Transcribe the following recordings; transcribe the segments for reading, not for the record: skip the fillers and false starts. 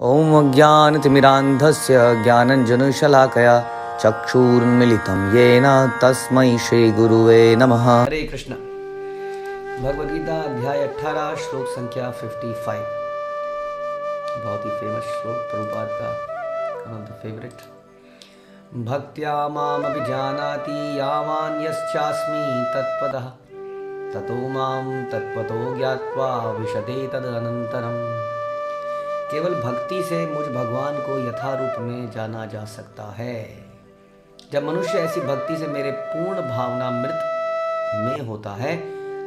ॐ अज्ञानतिमिरान्धस्य ज्ञानञ्जनशलाकया चक्षुरुन्मीलितं येन तस्मै श्रीगुरुवे नमः। हरे कृष्ण। भगवद गीता अध्याय 18 श्लोक संख्या 55। बहुत ही फेमस श्लोक, प्रभुपाद का वन ऑफ द फेवरेट। भक्त्या माम अभिजानाति यावान् यश्चास्मि तत्पदः ततो माम तत्पतो ज्ञात्वा विशते तदनन्तरम्। केवल भक्ति से मुझ भगवान को यथारूप में जाना जा सकता है। जब मनुष्य ऐसी भक्ति से मेरे पूर्ण भावनामृत में होता है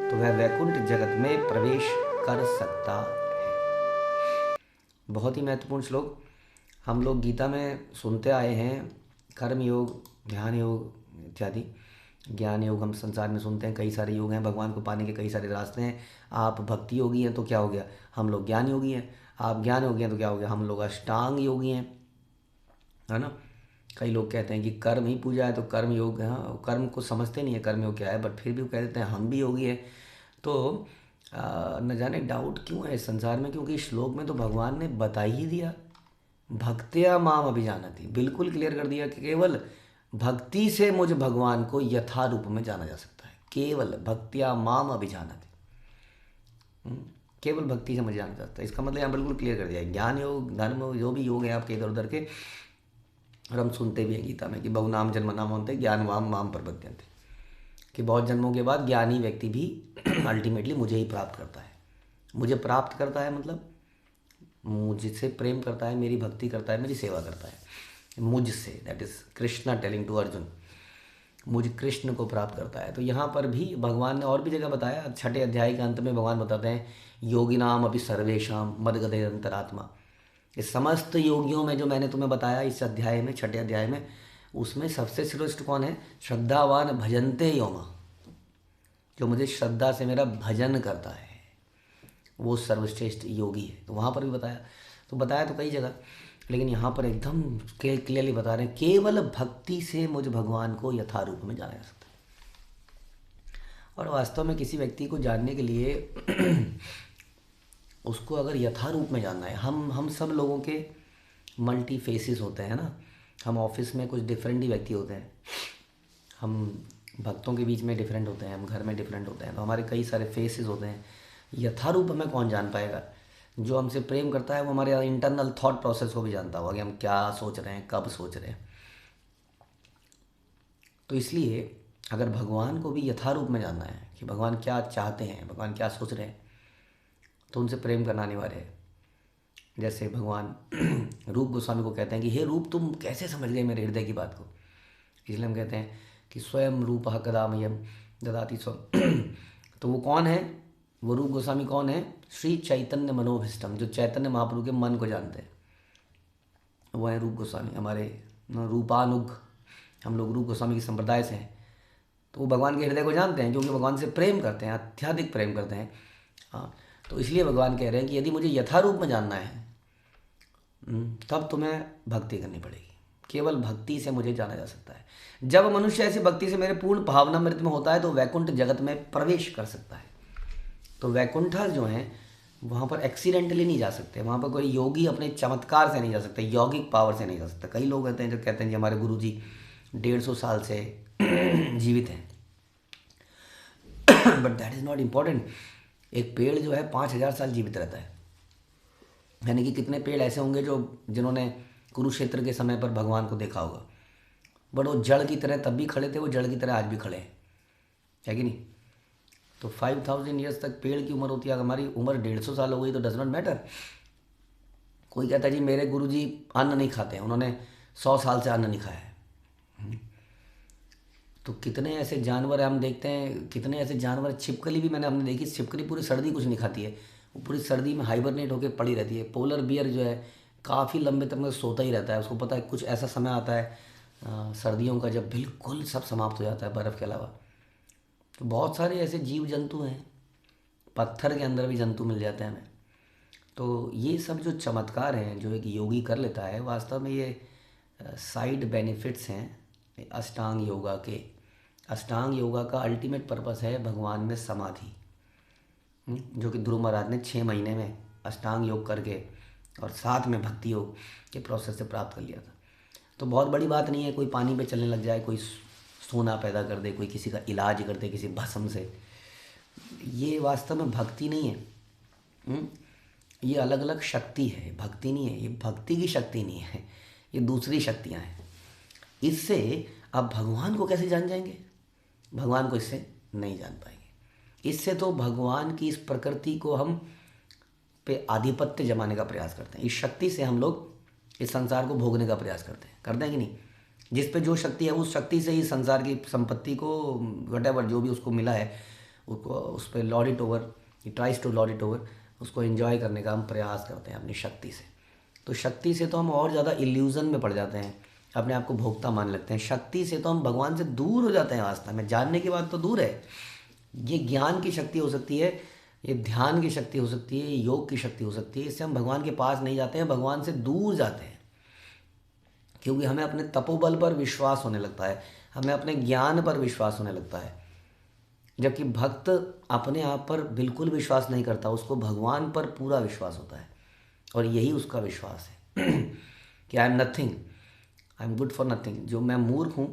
तो वह वैकुंठ जगत में प्रवेश कर सकता है। बहुत ही महत्वपूर्ण श्लोक हम लोग गीता में सुनते आए हैं। कर्म योग, ध्यान योग इत्यादि, ज्ञान योग हम संसार में सुनते हैं। कई सारे योग हैं, भगवान को पाने के कई सारे रास्ते हैं। आप भक्ति योगी हैं तो क्या हो गया, हम लोग ज्ञान योगी हैं। आप ज्ञान योगी हैं तो क्या हो गया, हम लोग अष्टांग योगी हैं, है ना। कई लोग कहते हैं कि कर्म ही पूजा है तो कर्म योग है। हाँ, कर्म को समझते नहीं है कर्म योग क्या है, बट फिर भी वो कह देते हैं हम भी योगी हैं। तो न जाने डाउट क्यों है इस संसार में, क्योंकि श्लोक में तो भगवान ने बता ही दिया, भक्त्या माम अभिजानाति, बिल्कुल क्लियर कर दिया कि केवल भक्ति से मुझ भगवान को यथारूप में जाना जा सकता है। केवल भक्त्या माम अभिजानाति, केवल भक्ति से मुझे जाना जाता है। इसका मतलब यहाँ बिल्कुल क्लियर कर दिया है। ज्ञान योग, धर्म योग, जो भी योग है आपके इधर उधर के, और हम सुनते भी हैं गीता में कि बहुनाम जन्म नाम होते ज्ञान वाम माम प्रपद्यन्ते, कि बहुत जन्मों के बाद ज्ञानी व्यक्ति भी अल्टीमेटली मुझे ही प्राप्त करता है। मुझे प्राप्त करता है मतलब मुझसे प्रेम करता है, मेरी भक्ति करता है, मेरी सेवा करता है मुझसे। That is Krishna telling to Arjun, मुझ कृष्ण को प्राप्त करता है। तो यहाँ पर भी भगवान ने और भी जगह बताया। 6 अध्याय के अंत में भगवान बताते हैं योगिनाम अपि सर्वेशाम मदगते अंतरात्मा। इस समस्त योगियों में जो मैंने तुम्हें बताया इस अध्याय में, 6 अध्याय में, उसमें सबसे श्रेष्ठ कौन है? श्रद्धावान भजन्ते योमा, जो मुझे श्रद्धा से मेरा भजन करता है वो सर्वश्रेष्ठ योगी है। तो वहाँ पर भी बताया तो कई जगह, लेकिन यहाँ पर एकदम क्लियरली बता रहे हैं केवल भक्ति से मुझ भगवान को यथारूप में जाना जा सकता है। और वास्तव में किसी व्यक्ति को जानने के लिए उसको अगर यथारूप में जानना है, हम सब लोगों के मल्टी फेसेस होते हैं ना। हम ऑफिस में कुछ डिफरेंट ही व्यक्ति होते हैं, हम भक्तों के बीच में डिफरेंट होते हैं, हम घर में डिफरेंट होते हैं, तो हमारे कई सारे फेसेस होते हैं। यथारूप में कौन जान पाएगा? जो हमसे प्रेम करता है वो हमारे इंटरनल थॉट प्रोसेस को भी जानता होगा कि हम क्या सोच रहे हैं, कब सोच रहे हैं। तो इसलिए अगर भगवान को भी यथारूप में जानना है कि भगवान क्या चाहते हैं, भगवान क्या सोच रहे हैं, तो उनसे प्रेम करना अनिवार्य है। जैसे भगवान रूप गोस्वामी को कहते हैं कि हे रूप, तुम कैसे समझ गए मेरे हृदय की बात को? इसलिए हम कहते हैं कि स्वयं रूप कदा मह्यम ददाति स्वयं। तो वो कौन है? वो रूप गोस्वामी कौन है? श्री चैतन्य मनोभीष्टम, जो चैतन्य महाप्रभु के मन को जानते हैं, वो है रूप गोस्वामी। हमारे रूपानुग, हम लोग रूप गोस्वामी की संप्रदाय से हैं। तो वो भगवान के हृदय को जानते हैं क्योंकि भगवान से प्रेम करते हैं, अत्यधिक प्रेम करते हैं। हाँ, तो इसलिए भगवान कह रहे हैं कि यदि मुझे यथारूप में जानना है तब तुम्हें भक्ति करनी पड़ेगी। केवल भक्ति से मुझे जाना जा सकता है। जब मनुष्य ऐसी भक्ति से मेरे पूर्ण भावनामृत में होता है तो वैकुंठ जगत में प्रवेश कर सकता है। तो वैकुंठा जो हैं वहाँ पर एक्सीडेंटली नहीं जा सकते, वहाँ पर कोई योगी अपने चमत्कार से नहीं जा सकते, यौगिक पावर से नहीं जा सकता। कई लोग कहते हैं जो कहते हैं कि हमारे गुरु जी 150 साल से जीवित हैं, but that is not important. एक पेड़ जो है 5000 साल जीवित रहता है, यानी कि कितने पेड़ ऐसे होंगे जिन्होंने कुरुक्षेत्र के समय पर भगवान को देखा होगा, बट वो जड़ की तरह तब भी खड़े थे, वो जड़ की तरह आज भी खड़े हैं, है कि नहीं? तो 5000 ईयर्स तक पेड़ की उम्र होती है। अगर हमारी उम्र 150 साल हो गई तो डज नॉट मैटर। कोई कहता है जी मेरे गुरुजी अन्न नहीं खाते हैं, उन्होंने 100 साल से अन्न नहीं खाया है। तो कितने ऐसे जानवर हम देखते हैं, कितने ऐसे जानवर, छिपकली भी हमने देखी। छिपकली पूरी सर्दी कुछ नहीं खाती है, वो पूरी सर्दी में हाइबरनेट होकर पड़ी रहती है। पोलर बियर जो है काफ़ी लंबे तक में सोता ही रहता है। उसको पता है कुछ ऐसा समय आता है सर्दियों का जब बिल्कुल सब समाप्त हो जाता है बर्फ़ के अलावा। तो बहुत सारे ऐसे जीव जंतु हैं, पत्थर के अंदर भी जंतु मिल जाते हैं हमें। तो ये सब जो चमत्कार हैं जो एक योगी कर लेता है, वास्तव में ये साइड बेनिफिट्स हैं अष्टांग योगा के। अष्टांग योगा का अल्टीमेट पर्पस है भगवान में समाधि, जो कि ध्रुव महाराज ने 6 महीने में अष्टांग योग करके और साथ में भक्ति योग के प्रोसेस से प्राप्त कर लिया था। तो बहुत बड़ी बात नहीं है कोई पानी पे चलने लग जाए, कोई सोना पैदा कर दे, कोई किसी का इलाज कर दे किसी भस्म से। ये वास्तव में भक्ति नहीं है। ये अलग अलग शक्ति है, भक्ति नहीं है। ये भक्ति की शक्ति नहीं है, ये दूसरी शक्तियाँ हैं। इससे आप भगवान को कैसे जान जाएंगे? भगवान को इससे नहीं जान पाएंगे। इससे तो भगवान की इस प्रकृति को हम पे आधिपत्य जमाने का प्रयास करते हैं। इस शक्ति से हम लोग इस संसार को भोगने का प्रयास करते हैं कि नहीं? जिस पे जो शक्ति है उस शक्ति से ही संसार की संपत्ति को, वटेवर जो भी उसको मिला है, उसको उस पर lord it over, he tries to lord it over, उसको एंजॉय करने का हम प्रयास करते हैं अपनी शक्ति से। तो शक्ति से तो हम और ज़्यादा इल्यूज़न में पड़ जाते हैं, अपने आप को भोक्ता मान लगते हैं। शक्ति से तो हम भगवान से दूर हो जाते हैं। वास्तव में जानने की बात तो दूर है। ये ज्ञान की शक्ति हो सकती है, ये ध्यान की शक्ति हो सकती है, ये योग की शक्ति हो सकती है। इससे हम भगवान के पास नहीं जाते हैं, भगवान से दूर जाते हैं, क्योंकि हमें अपने तपोबल पर विश्वास होने लगता है, हमें अपने ज्ञान पर विश्वास होने लगता है। जबकि भक्त अपने आप पर बिल्कुल विश्वास नहीं करता, उसको भगवान पर पूरा विश्वास होता है। और यही उसका विश्वास है कि I am nothing, I am good for nothing. जो मैं मूर्ख हूँ,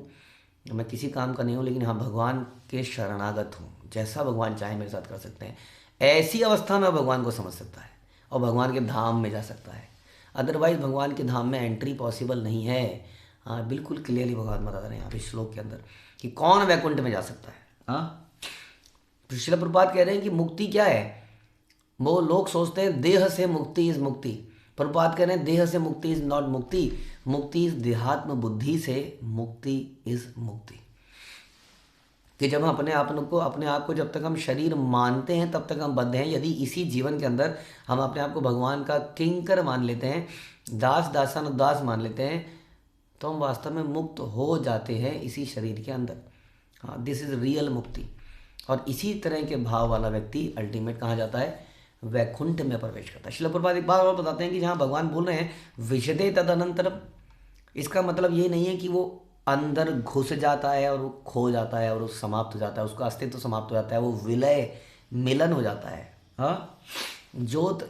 मैं किसी काम का नहीं हूँ, लेकिन हाँ भगवान के शरणागत हूँ। जैसा भगवान चाहे मेरे साथ कर सकते हैं। ऐसी अवस्था में भगवान को समझ सकता है और भगवान के धाम में जा सकता है। अदरवाइज भगवान के धाम में एंट्री पॉसिबल नहीं है। हाँ, बिल्कुल क्लियरली भगवान बता रहे हैं यहाँ पे श्लोक के अंदर कि कौन वैकुंठ में जा सकता है। हाँ, तो श्रील प्रभुपाद कह रहे हैं कि मुक्ति क्या है। वो लोग सोचते हैं देह से मुक्ति इज मुक्ति। प्रभुपाद कह रहे हैं देह से मुक्ति इज नॉट मुक्ति, मुक्ति इज देहात्म बुद्धि से मुक्ति इज मुक्ति। कि जब हम अपने आप को जब तक हम शरीर मानते हैं तब तक हम बद्ध हैं। यदि इसी जीवन के अंदर हम अपने आप को भगवान का किंकर मान लेते हैं, दास दासान दास मान लेते हैं, तो हम वास्तव में मुक्त हो जाते हैं इसी शरीर के अंदर। हाँ, दिस इज रियल मुक्ति। और इसी तरह के भाव वाला व्यक्ति अल्टीमेट कहाँ जाता है? वैकुंठ में प्रवेश करता है। श्रील प्रभुपाद एक बार और बताते हैं कि जहाँ भगवान बोल रहे हैं विशदे तदनंतरम, इसका मतलब ये नहीं है कि वो अंदर घुस जाता है और वो खो जाता है और वो समाप्त हो जाता है, उसका अस्तित्व समाप्त हो जाता है, वो विलय मिलन हो जाता है। हाँ, जोत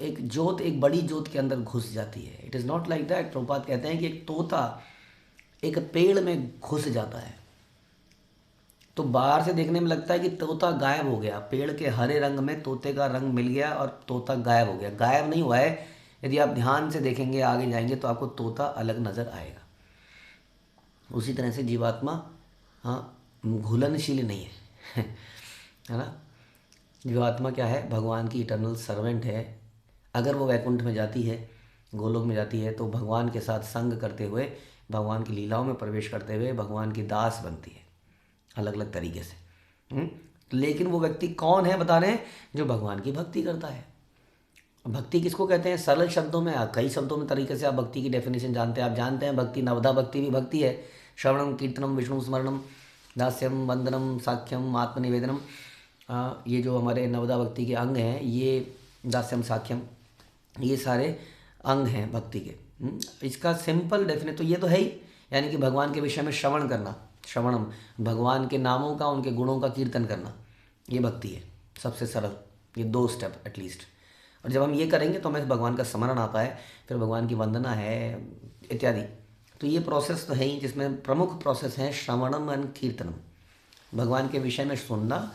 एक बड़ी जोत के अंदर घुस जाती है। It is not like that. Prabhupada कहते हैं कि एक तोता एक पेड़ में घुस जाता है तो बाहर से देखने में लगता है कि तोता गायब हो गया, पेड़ के हरे रंग में तोते का रंग मिल गया और तोता गायब हो गया। गायब नहीं हुआ है। यदि आप ध्यान से देखेंगे, आगे जाएंगे, तो आपको तोता अलग नज़र आएगा। उसी तरह से जीवात्मा घुलनशील नहीं है है ना। जीवात्मा क्या है? भगवान की इटर्नल सर्वेंट है। अगर वो वैकुंठ में जाती है, गोलोक में जाती है, तो भगवान के साथ संग करते हुए, भगवान की लीलाओं में प्रवेश करते हुए भगवान की दास बनती है अलग अलग तरीके से। लेकिन वो व्यक्ति कौन है बता रहे हैं? जो भगवान की भक्ति करता है। भक्ति किसको कहते हैं? सरल शब्दों में, कई शब्दों में तरीके से आप भक्ति की डेफिनेशन जानते हैं। आप जानते हैं भक्ति, नवधा भक्ति भी भक्ति है। श्रवणम कीर्तनम विष्णु स्मरणम दास्यम वंदनम साख्यम आत्मनिवेदनम, ये जो हमारे नवधा भक्ति के अंग हैं, ये दास्यम साख्यम, ये सारे अंग हैं भक्ति के। इसका सिंपल डेफिनेट तो ये तो है ही, यानी कि भगवान के विषय में श्रवण करना, श्रवणम, भगवान के नामों का, उनके गुणों का कीर्तन करना, ये भक्ति है सबसे सरल। ये 2 स्टेप एटलीस्ट। और जब हम ये करेंगे तो हमें भगवान का स्मरण आता है, फिर भगवान की वंदना है इत्यादि। तो ये प्रोसेस तो है ही, जिसमें प्रमुख प्रोसेस है श्रवणम एंड कीर्तनम, भगवान के विषय में सुनना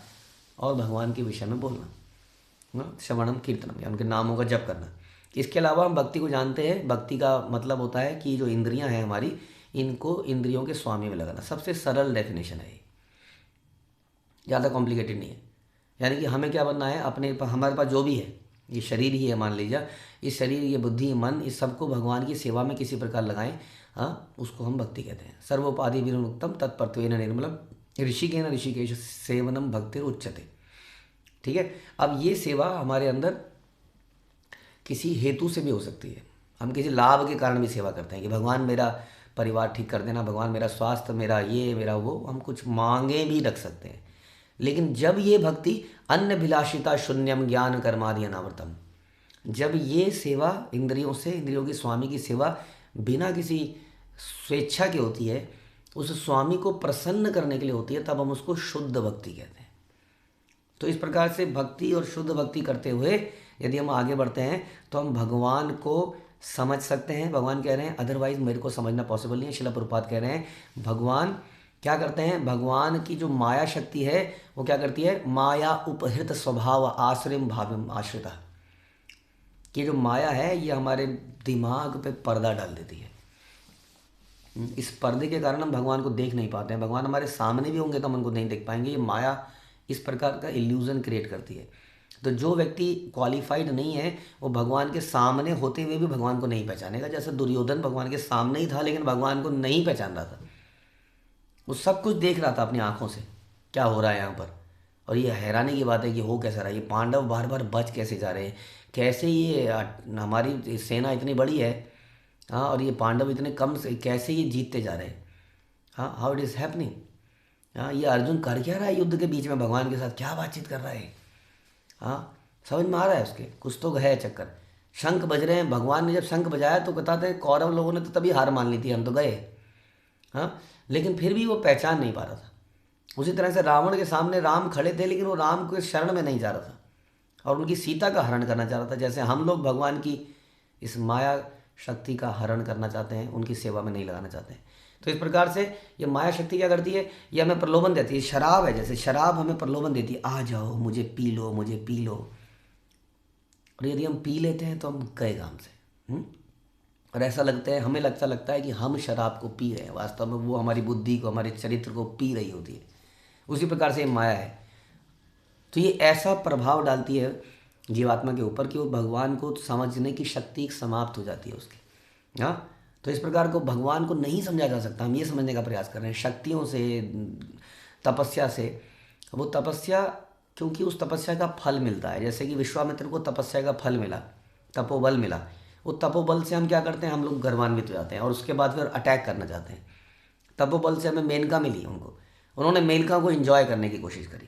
और भगवान के विषय में बोलना। श्रवणम कीर्तनम, या उनके नामों का जप करना। इसके अलावा हम भक्ति को जानते हैं। भक्ति का मतलब होता है कि जो इंद्रियां हैं हमारी, इनको इंद्रियों के स्वामी में लगाना। सबसे सरल डेफिनेशन है ये, ज़्यादा कॉम्प्लिकेटेड नहीं है। यानी कि हमें क्या बनना है? हमारे पास जो भी है, ये शरीर ही है मान लीजिए, इस शरीर, ये बुद्धि, मन, इस सबको भगवान की सेवा में किसी प्रकार लगाएं। हाँ, उसको हम भक्ति कहते हैं। सर्वोपाधि विनुक्तम तत्पर्त्वेन निर्मलम ऋषिकेन ऋषिकेश सेवनम भक्तिर उच्यते। ठीक है। अब ये सेवा हमारे अंदर किसी हेतु से भी हो सकती है। हम किसी लाभ के कारण भी सेवा करते हैं कि भगवान मेरा परिवार ठीक कर देना, भगवान मेरा स्वास्थ्य, मेरा ये, मेरा वो, हम कुछ मांगे भी रख सकते हैं। लेकिन जब ये भक्ति अन्यभिलाषिता शून्यम ज्ञान कर्मादि अनावृतम, जब ये सेवा इंद्रियों से, इंद्रियों की स्वामी की सेवा बिना किसी स्वेच्छा की होती है, उस स्वामी को प्रसन्न करने के लिए होती है, तब हम उसको शुद्ध भक्ति कहते हैं। तो इस प्रकार से भक्ति और शुद्ध भक्ति करते हुए यदि हम आगे बढ़ते हैं तो हम भगवान को समझ सकते हैं, भगवान कह रहे हैं, अदरवाइज मेरे को समझना पॉसिबल नहीं है। शिला प्रभुपाद कह रहे हैं भगवान क्या करते हैं, भगवान की जो माया शक्ति है वो क्या करती है, माया उपहृत स्वभाव आश्रम भाव्यम आश्रिता, कि जो माया है ये हमारे दिमाग पे पर्दा डाल देती है। इस पर्दे के कारण हम भगवान को देख नहीं पाते हैं। भगवान हमारे सामने भी होंगे तो हम उनको नहीं देख पाएंगे। ये माया इस प्रकार का इल्यूज़न क्रिएट करती है। तो जो व्यक्ति क्वालिफाइड नहीं है वो भगवान के सामने होते हुए भी भगवान को नहीं पहचानेगा। जैसे दुर्योधन भगवान के सामने ही था लेकिन भगवान को नहीं पहचान रहा था। वो सब कुछ देख रहा था अपनी आंखों से क्या हो रहा है यहाँ पर। और ये हैरानी की बात है कि हो कैसा रहा है, ये पांडव बार बार बच कैसे जा रहे हैं, कैसे ये हमारी सेना इतनी बड़ी है, हाँ, और ये पांडव इतने कम से कैसे ये जीतते जा रहे हैं, हाँ, हाउ इट इज़ हैपनिंग। हाँ, ये अर्जुन कर क्या रहा है युद्ध के बीच में, भगवान के साथ क्या बातचीत कर रहा है, हाँ, समझ में आ रहा है उसके, कुछ तो है चक्कर। शंख बज रहे हैं, भगवान ने जब शंख बजाया तो बताते हैं कौरव लोगों ने तो तभी हार मान ली थी, हम तो गए, हाँ, लेकिन फिर भी वो पहचान नहीं पा रहा था। उसी तरह से रावण के सामने राम खड़े थे लेकिन वो राम के शरण में नहीं जा रहा था और उनकी सीता का हरण करना चाह रहा था। जैसे हम लोग भगवान की इस माया शक्ति का हरण करना चाहते हैं, उनकी सेवा में नहीं लगाना चाहते हैं। तो इस प्रकार से ये माया शक्ति क्या करती है, ये हमें प्रलोभन देती है। शराब है, जैसे शराब हमें प्रलोभन देती है, आ जाओ मुझे पी लो, मुझे पी लो। और यदि हम पी लेते हैं तो हम गए काम से। और ऐसा लगता है, हमें लगता है कि हम शराब को पी रहे हैं, वास्तव में वो हमारी बुद्धि को, हमारे चरित्र को पी रही होती है। उसी प्रकार से ये माया है। तो ये ऐसा प्रभाव डालती है जीवात्मा के ऊपर कि वो भगवान को समझने की शक्ति समाप्त हो जाती है उसकी। हाँ, तो इस प्रकार को भगवान को नहीं समझा जा सकता। हम ये समझने का प्रयास कर रहे हैं शक्तियों से, तपस्या से। वो तपस्या, क्योंकि उस तपस्या का फल मिलता है। जैसे कि विश्वामित्र को तपस्या का फल मिला, तपोबल मिला। वो तपोबल से हम क्या करते हैं, हम लोग गर्वान्वित हो जाते हैं और उसके बाद फिर अटैक करना चाहते हैं। तपोबल से हमें मेनका मिली, उन्होंने मेनका को एंजॉय करने की कोशिश करी।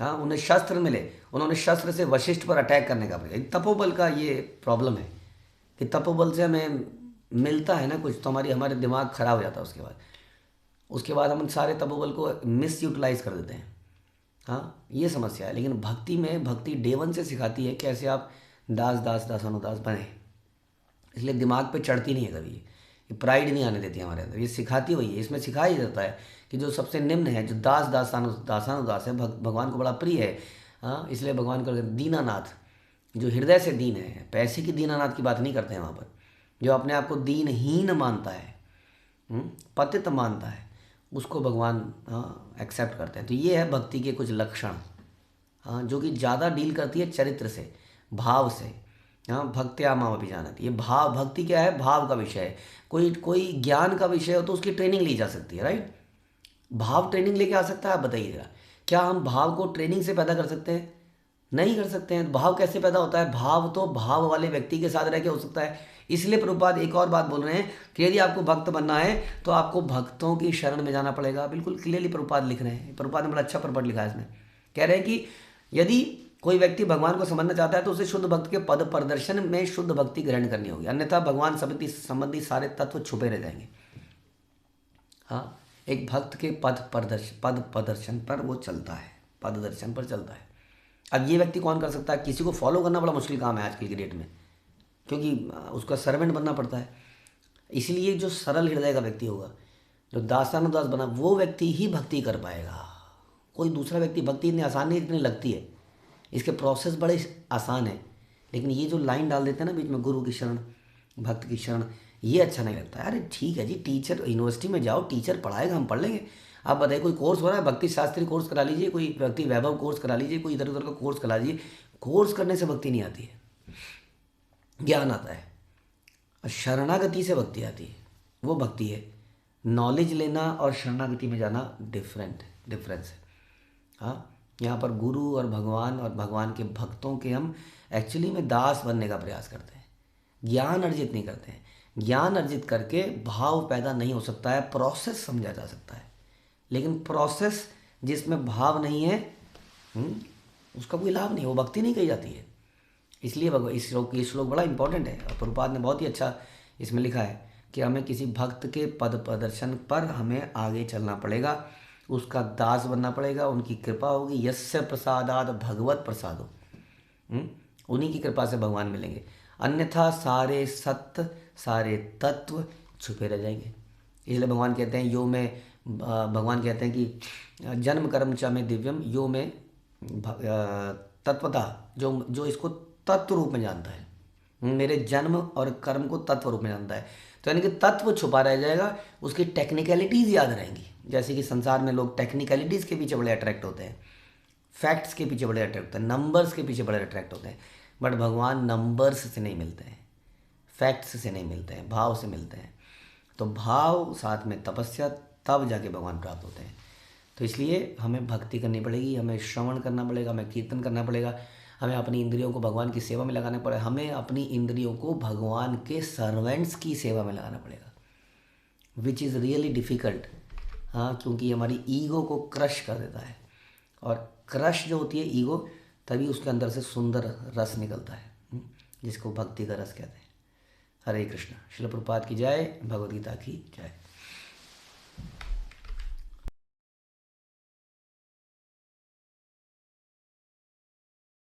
हाँ, उन्हें शस्त्र मिले, उन्होंने शस्त्र से वशिष्ठ पर अटैक करने का प्रयास। तपोबल का ये प्रॉब्लम है कि तपोबल से हमें मिलता है ना कुछ, तो हमारे दिमाग खराब हो जाता है। उसके बाद हम सारे तपोबल को मिस यूटिलाइज कर देते हैं। हाँ, ये समस्या है। लेकिन भक्ति में, भक्ति डे वन से सिखाती है कैसे आप दास दास दासानुदास बने। इसलिए दिमाग पे चढ़ती नहीं है कभी, ये प्राइड नहीं आने देती हमारे अंदर, ये सिखाती हुई है। इसमें सिखाया जाता है कि जो सबसे निम्न है, जो दासानुदास है, भगवान को बड़ा प्रिय है। हाँ, इसलिए भगवान को दीनानाथ, जो हृदय से दीन है, पैसे की दीनानाथ की बात नहीं करते हैं वहाँ पर। जो अपने आप को दीनहीन मानता है, पतित मानता है, उसको भगवान एक्सेप्ट करते हैं। तो ये है भक्ति के कुछ लक्षण, हाँ, जो कि ज़्यादा डील करती है चरित्र से, भाव से। हाँ, भक्त्या माम अभिजानति, ये भाव, भक्ति क्या है, भाव का विषय है। कोई ज्ञान का विषय हो तो उसकी ट्रेनिंग ली जा सकती है, राइट। भाव ट्रेनिंग लेके आ सकता है, आप बताइएगा। क्या हम भाव को ट्रेनिंग से पैदा कर सकते हैं? नहीं कर सकते हैं। भाव कैसे पैदा होता है? भाव तो भाव वाले व्यक्ति के साथ रह के हो सकता है। इसलिए प्रभुपाद एक और बात बोल रहे हैं कि यदि आपको भक्त बनना है तो आपको भक्तों की शरण में जाना पड़ेगा। बिल्कुल क्लियरली प्रभुपाद लिख रहे हैं। प्रभुपाद ने बड़ा अच्छा प्रपट लिखा है इसमें। कह रहे हैं कि यदि कोई व्यक्ति भगवान को समझना चाहता है तो उसे शुद्ध भक्त के पद प्रदर्शन में शुद्ध भक्ति ग्रहण करनी होगी, अन्यथा भगवान संबंधी सारे तत्व छुपे रह जाएंगे। हाँ, एक भक्त के पद प्रदर्शन पर वो चलता है, पद दर्शन पर चलता है। अब ये व्यक्ति कौन कर सकता है? किसी को फॉलो करना बड़ा मुश्किल काम है आजकल की डेट में, क्योंकि उसका सर्वेंट बनना पड़ता है। इसलिए जो सरल हृदय का व्यक्ति होगा, जो दासानुदास बना, वो व्यक्ति ही भक्ति कर पाएगा। कोई दूसरा व्यक्ति, भक्ति इतनी आसान नहीं इतनी लगती है, इसके प्रोसेस बड़े आसान है। लेकिन ये जो लाइन डाल देते हैं ना बीच में, गुरु की शरण, भक्त की शरण, ये अच्छा नहीं लगता है। अरे ठीक है जी, टीचर, यूनिवर्सिटी में जाओ, टीचर पढ़ाएगा, हम पढ़ लेंगे। आप बताइए, कोई कोर्स हो रहा है, भक्ति शास्त्री कोर्स करा लीजिए, कोई भक्ति वैभव कोर्स करा लीजिए, कोई इधर उधर का कोर्स करा लीजिए। कोर्स करने से भक्ति नहीं आती है, ज्ञान आता है। और शरणागति से भक्ति आती है, वो भक्ति है। नॉलेज लेना और शरणागति में जाना डिफरेंस है। हाँ, यहाँ पर गुरु और भगवान के भक्तों के हम एक्चुअली में दास बनने का प्रयास करते हैं, ज्ञान अर्जित नहीं करते हैं। ज्ञान अर्जित करके भाव पैदा नहीं हो सकता है, प्रोसेस समझा जा सकता है। लेकिन प्रोसेस जिसमें भाव नहीं है, उसका कोई लाभ नहीं, वो भक्ति नहीं कही जाती है। इसलिए इस श्लोक बड़ा इंपॉर्टेंट है। और प्रभुपाद ने बहुत ही अच्छा इसमें लिखा है कि हमें किसी भक्त के पद प्रदर्शन पर हमें आगे चलना पड़ेगा, उसका दास बनना पड़ेगा, उनकी कृपा होगी। यस्य प्रसादाद भगवत प्रसादो, उन्हीं की कृपा से भगवान मिलेंगे। अन्यथा सारे सत्य सारे तत्व छुपे रह जाएंगे। इसलिए भगवान कहते हैं यो में भगवान कहते हैं कि जन्म कर्म च में दिव्यम यो में तत्वता, जो जो इसको तत्व रूप में जानता है, मेरे जन्म और कर्म को तत्व रूप में जानता है। तो यानी कि तत्व छुपा रह जाएगा, उसकी टेक्निकलिटीज़ याद रहेंगी। जैसे कि संसार में लोग टेक्निकलिटीज़ के पीछे बड़े अट्रैक्ट होते हैं, फैक्ट्स के पीछे बड़े अट्रैक्ट होते हैं, नंबर्स के पीछे बड़े अट्रैक्ट होते हैं। बट भगवान नंबर्स से नहीं मिलते हैं, फैक्ट्स से नहीं मिलते हैं, भाव से मिलते हैं। तो भाव साथ में तपस्या, तब जाके भगवान प्राप्त होते हैं। तो इसलिए हमें भक्ति करनी पड़ेगी, हमें श्रवण करना पड़ेगा, हमें कीर्तन करना पड़ेगा, हमें अपनी इंद्रियों को भगवान की सेवा में लगाना पड़ेगा, हमें अपनी इंद्रियों को भगवान के सर्वेंट्स की सेवा में लगाना पड़ेगा, विच इज़ रियली डिफ़िकल्ट। हाँ, क्योंकि हमारी ईगो को क्रश कर देता है, और क्रश जो होती है ईगो, तभी उसके अंदर से सुंदर रस निकलता है, जिसको भक्ति का रस कहते हैं। हरे कृष्ण। श्रील प्रभुपाद की जय, भगवद गीता की जय।